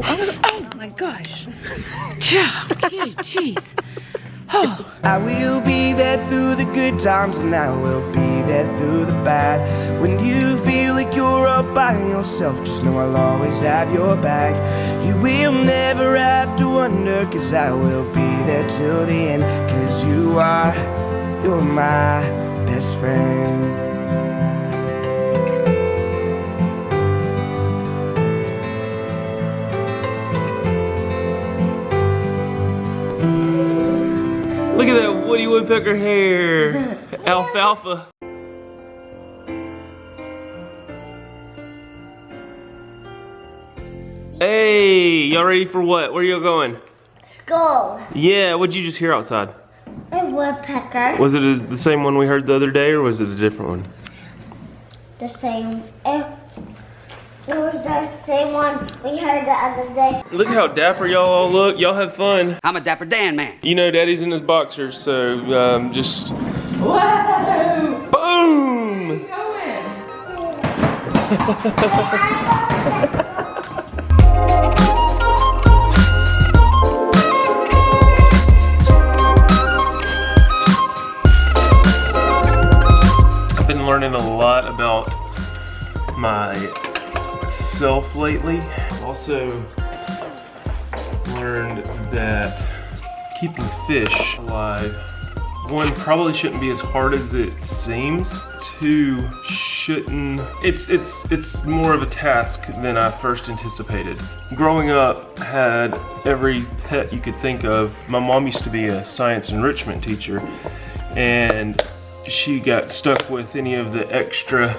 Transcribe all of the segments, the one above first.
oh my gosh. Jeez. Oh. I will be there through the good times, and I will be there through the bad. When you feel like you're all by yourself, just know I'll always have your back. You will never have to wonder, cause I will be there till the end. Cause you're my best friend. Look at that Woody Woodpecker hair. Alfalfa. Hey, y'all ready for what? Where y'all going? School. Yeah, what'd you just hear outside? A woodpecker. Was it the same one we heard the other day, or was it a different one? The same. It was the same one we heard the other day. Look how dapper y'all all look. Y'all have fun. I'm a Dapper Dan man. You know Daddy's in his boxers, so just... Whoa! Boom! Keep going. I've been learning a lot about myself lately. I've also learned that keeping fish alive, one, probably shouldn't be as hard as it seems. Two, it's more of a task than I first anticipated. Growing up, had every pet you could think of. My mom used to be a science enrichment teacher, and she got stuck with any of the extra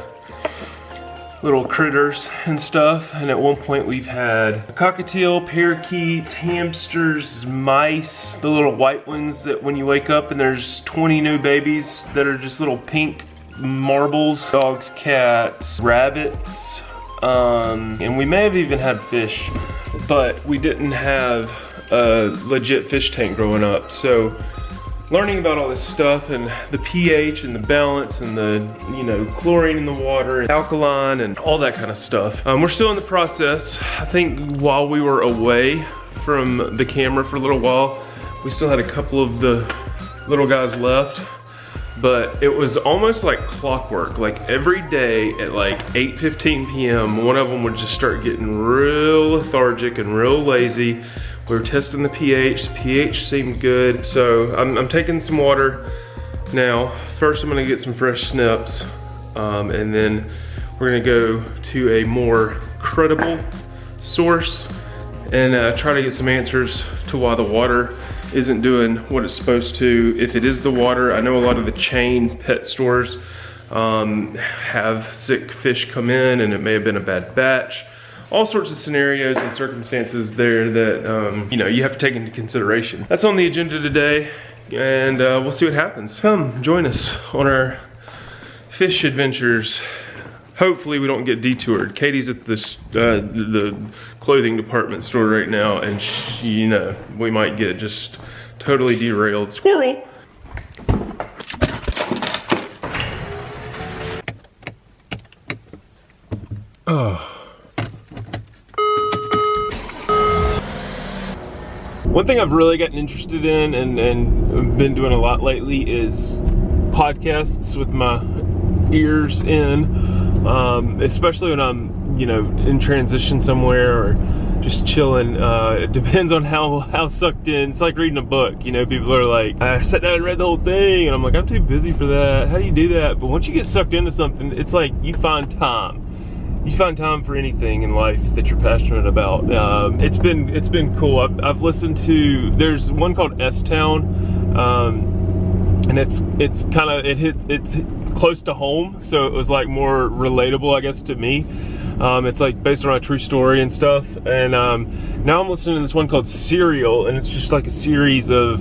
little critters and stuff, and at one point we've had cockatiel, parakeets, hamsters, mice, the little white ones that when you wake up and there's 20 new babies that are just little pink marbles, dogs, cats, rabbits, and we may have even had fish, but we didn't have a legit fish tank growing up. So learning about all this stuff and the pH and the balance and the, chlorine in the water and alkaline and all that kind of stuff. We're still in the process. I think while we were away from the camera for a little while, we still had a couple of the little guys left, but it was almost like clockwork. Like every day at like 8:15 p.m., one of them would just start getting real lethargic and real lazy. We were testing the pH. The pH seemed good. So I'm taking some water now. First I'm gonna get some fresh snips, and then we're gonna go to a more credible source and try to get some answers to why the water isn't doing what it's supposed to. If it is the water, I know a lot of the chain pet stores have sick fish come in, and it may have been a bad batch. All sorts of scenarios and circumstances there that you have to take into consideration. That's on the agenda today, and we'll see what happens. Come join us on our fish adventures. Hopefully we don't get detoured. Katie's at the clothing department store right now, and we might get just totally derailed. Squirrel! Oh. One thing I've really gotten interested in and been doing a lot lately is podcasts with my ears in, especially when I'm, in transition somewhere or just chilling. It depends on how sucked in. It's like reading a book. People are like, I sat down and read the whole thing, and I'm like, I'm too busy for that. How do you do that? But once you get sucked into something, it's like you find time. You find time for anything in life that you're passionate about. It's been cool. I've listened to, there's one called S-Town, and it's close to home, so it was like more relatable, I guess, to me. It's like based on a true story and stuff. And now I'm listening to this one called Serial, and it's just like a series of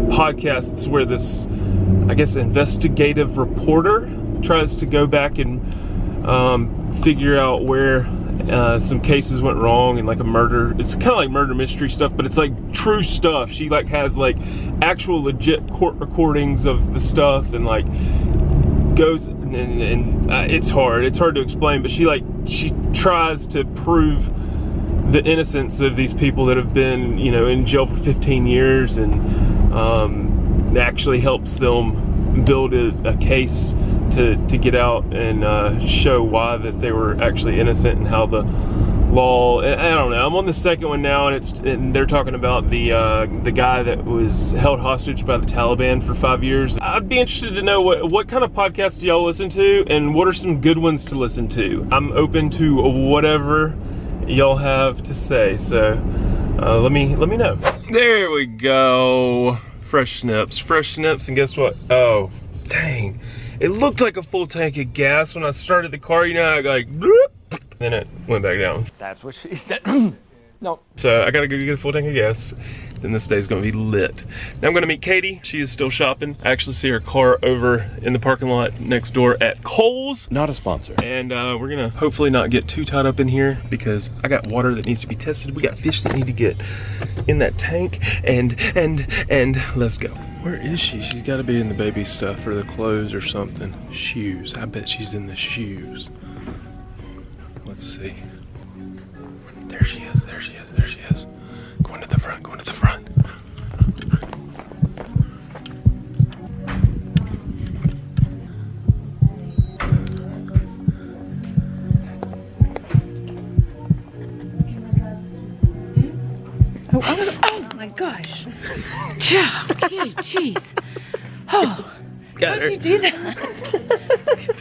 podcasts where this, I guess, investigative reporter tries to go back and figure out where some cases went wrong, and like a murder. It's kind of like murder mystery stuff, but it's like true stuff. She like has like actual legit court recordings of the stuff, and like goes and it's hard to explain, but she tries to prove the innocence of these people that have been, you know, in jail for 15 years, and actually helps them build a case to get out and show why that they were actually innocent, and how the law, I don't know, I'm on the second one now, and they're talking about the guy that was held hostage by the Taliban for 5 years. I'd be interested to know what kind of podcasts do y'all listen to, and what are some good ones to listen to. I'm open to whatever y'all have to say, so let me know. There we go. Fresh snips, and guess what? Oh, dang. It looked like a full tank of gas when I started the car, you know, I like, bloop, then it went back down. That's what she said. No. So I gotta go get a full tank of gas. Then this day's gonna be lit. Now I'm gonna meet Katie. She is still shopping. I actually see her car over in the parking lot next door at Kohl's. Not a sponsor. And we're gonna hopefully not get too tied up in here, because I got water that needs to be tested. We got fish that need to get in that tank, and let's go. Where is she? She's gotta be in the baby stuff or the clothes or something. Shoes, I bet she's in the shoes. Let's see. There she is, there she is, there she is. Going to the front, going to the front. Oh my gosh. Jeez. Oh, Got her. how'd you do that?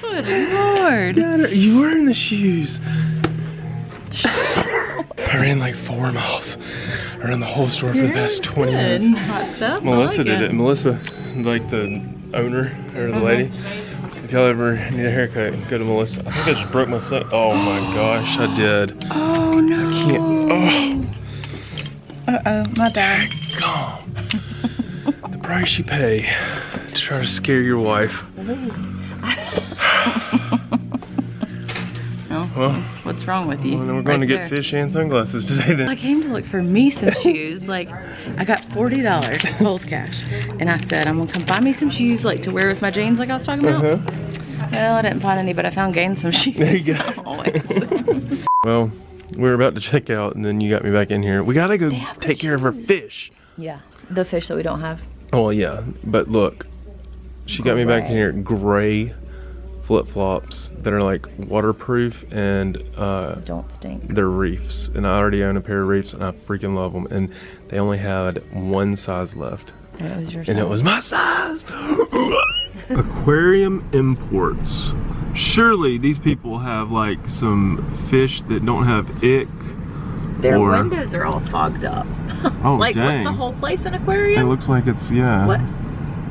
Good Lord. Got her. You were in the shoes. I ran like 4 miles around the whole store for the past 20 minutes. Hot stuff. Melissa did it. Melissa, like the owner or the lady. If y'all ever need a haircut, go to Melissa. I think I just broke my son. Oh my gosh, I did. Oh no. I can't. Uh-oh, my bad. Oh. The price you pay to try to scare your wife. Well, What's wrong with you? Well, then we're going Right to get there. fish and sunglasses today then. I came to look for me some shoes. Like, I got $40 Kohl's cash, and I said I'm gonna come buy me some shoes, like to wear with my jeans, like I was talking about. Well, I didn't find any, but I found Gain some shoes. There you go. Well, we were about to check out, and then you got me back in here. We gotta go take care of our fish. Yeah, the fish that we don't have. Oh yeah, but look, she got me back in here. Gray flip-flops that are like waterproof, and Don't stink. they're reefs, and I already own a pair of reefs, and I freaking love them, and they only had one size left, And it was your and it was my size. Aquarium Imports. Surely these people have like some fish that don't have ick. Their or- windows are all fogged up. Oh Like, dang. what's the whole place an It aquarium? looks like it's, yeah. What?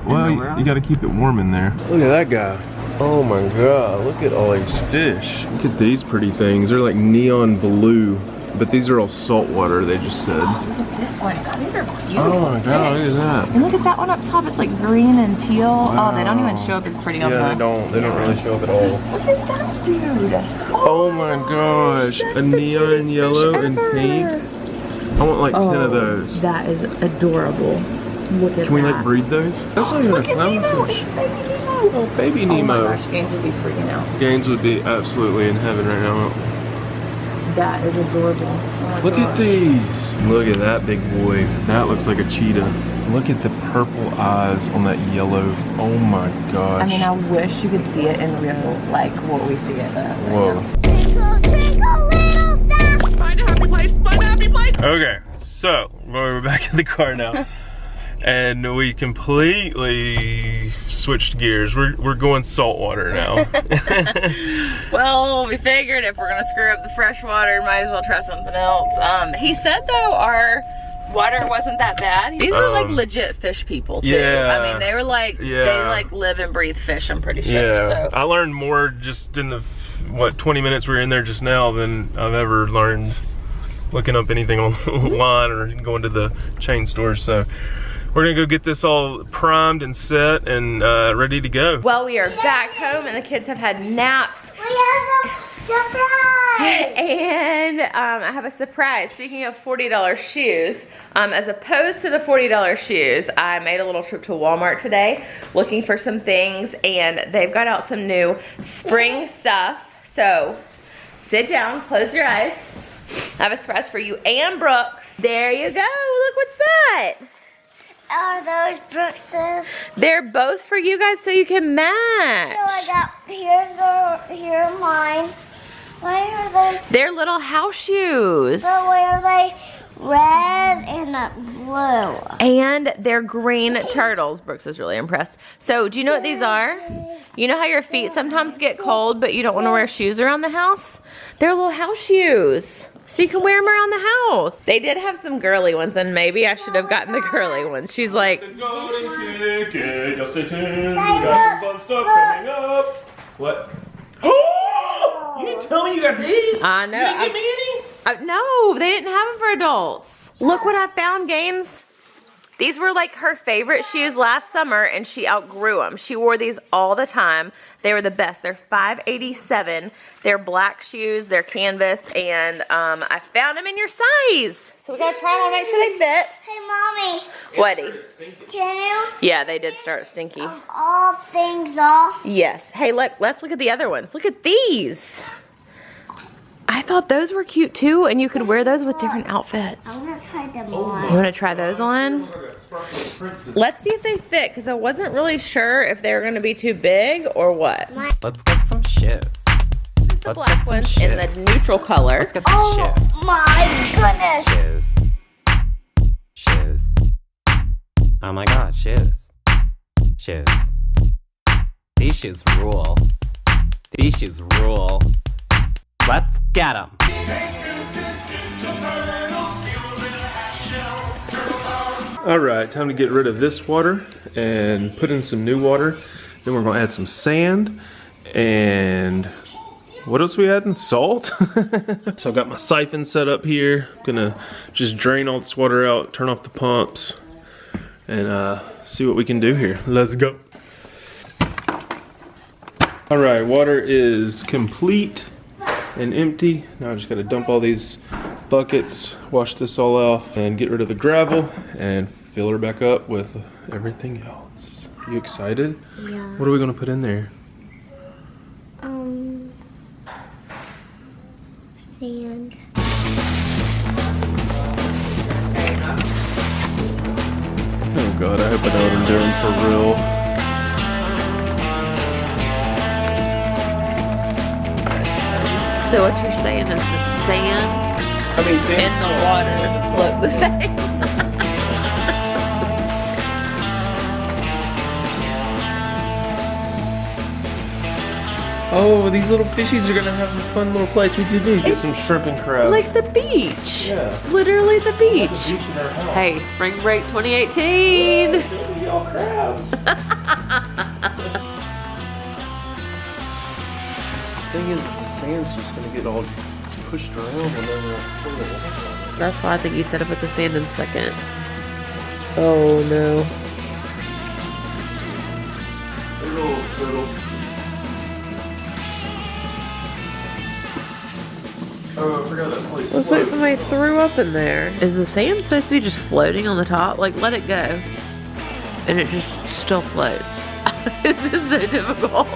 Well, In the world? you gotta keep it warm in there. Look at that guy. Oh my god, look at all these fish. Look at these pretty things. They're like neon blue, but these are all saltwater, they just said. Look at this one. God, these are beautiful. Oh my god, look at that. And look at that one up top. It's like green and teal. Wow. Oh, they don't even show up as pretty on Yeah, the... they don't really show up at all. Look at that dude. Oh my gosh, a neon yellow and pink. I want like 10 of those. That is adorable. Look at that. Can we like breed those? That's not even a Look at Nemo. clownfish. It's baby Nemo. Oh, baby Oh my Nemo. gosh, Gaines would be freaking out. Gaines would be absolutely in heaven right now. That is adorable. Oh my Look gosh. at these. Look at that big boy. That looks like a cheetah. Look at the purple eyes on that yellow. Oh my gosh. I mean, I wish you could see it in real, like what we see it as. Whoa. Twinkle, twinkle, little star. Find a happy place, find a happy place. Okay, so we're back in the car now. And we completely switched gears. We're going saltwater now. Well, we figured if we're gonna screw up the fresh water, might as well try something else. He said though our water wasn't that bad. These were like legit fish people too. Yeah. I mean, they were like, they Yeah. like live and breathe fish, I'm pretty sure. Yeah, So. I learned more just in the, 20 minutes we were in there just now than I've ever learned looking up anything online or going to the chain stores. So we're gonna go get this all primed and set and ready to go. Well, we are back home and the kids have had naps. We have a surprise. And I have a surprise. Speaking of $40 shoes, as opposed to the $40 shoes, I made a little trip to Walmart today looking for some things, and they've got out some new spring stuff. So sit down, close your eyes. I have a surprise for you and Brooks. There you go. Look what's that. Are those Brooks's? They're both for you guys so you can match. So I got, here's mine. Why are they? They're little house shoes. But why are they red and blue? And they're green turtles. Brooks is really impressed. So do you know what these are? You know how your feet sometimes get cold but you don't want to wear shoes around the house? They're little house shoes. So you can wear them around the house. They did have some girly ones, and maybe I should have gotten the girly ones. She's like, Golden ticket, just stay tuned. We got some fun stuff coming up. What? Oh! You didn't tell me you got these. I know. You didn't give me any? No, they didn't have them for adults. Look what I found, Gaines. These were like her favorite shoes last summer, and she outgrew them. She wore these all the time. They were the best. They're $5.87. They're black shoes. They're canvas, and I found them in your size. So we gotta try them on, make sure they fit. Hey, Mommy. Whatty? Can you? Yeah, they did start stinky. All things off. Yes. Hey, let's look at the other ones. Look at these. I thought those were cute too, and you could wear those with different outfits. I want to try them You on. want to try those on? Let's see if they fit, because I wasn't really sure if they were going to be too big or what. Let's get some shoes. The black ones in the neutral color. Let's get some shoes. My goodness. Shoes. Oh my god, shoes. Shoes. These shoes rule. These shoes rule. Let's get them. All right, time to get rid of this water and put in some new water. Then we're gonna add some sand and what else we adding? Salt. So I got my siphon set up here. I'm gonna just drain all this water out, turn off the pumps, and see what we can do here. Let's go. All right, water is complete and empty. Now I just gotta dump all these buckets, wash this all off, and get rid of the gravel and fill her back up with everything else. Are you excited? Yeah. What are we gonna put in there? Sand. Oh God, I hope I know what I'm doing for real. So what you're saying is the sand and the water look the same. Oh, these little fishies are gonna have a fun little place. We do need to get some shrimp and crabs. Like the beach. Yeah. Literally the beach. Beach in our house. Hey, spring break 2018. Y'all crabs. Thing is, the sand's just gonna get all pushed around whenever I pull it. That's why I think you set up with the sand in second. Oh no. Oh, I forgot that place. Looks like somebody threw up in there. Is the sand supposed to be just floating on the top? Like, let it go. And it just still floats. This is so difficult.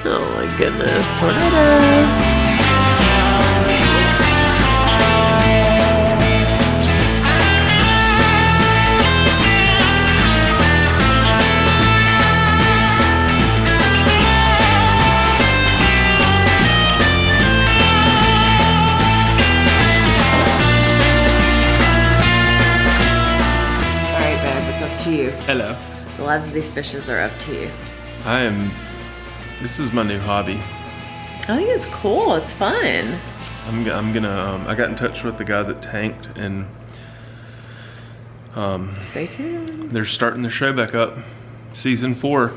Oh my goodness. Tornado. Hello. The lives of these fishes are up to you. This is my new hobby. I think it's cool. It's fun. I'm gonna, I got in touch with the guys at Tanked, and Stay tuned. they're starting their show back up. Season 4.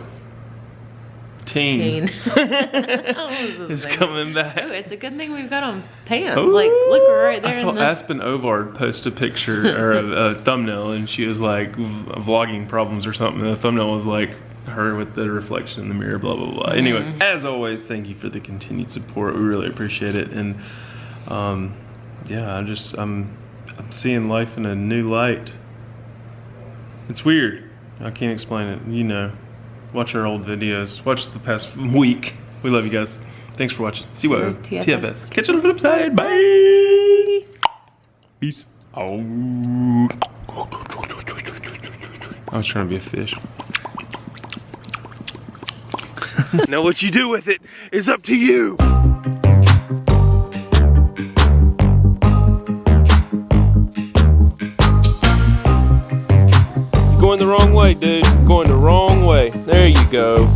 Teen. is coming back. Oh, it's a good thing we've got on pants. Ooh. Like, look right there. I saw Aspen Ovard post a picture or a thumbnail, and she was like vlogging problems or something. And the thumbnail was like her with the reflection in the mirror, blah, blah, blah. Anyway, as always, thank you for the continued support. We really appreciate it. And yeah, I'm seeing life in a new light. It's weird. I can't explain it. You know, watch our old videos. Watch the past week. We love you guys. Thanks for watching. See you at TFS. Catch you on the flip side. Bye. Peace. Oh. I was trying to be a fish. Now what you do with it is up to you. Going the wrong way, dude. Going the wrong way. There you go.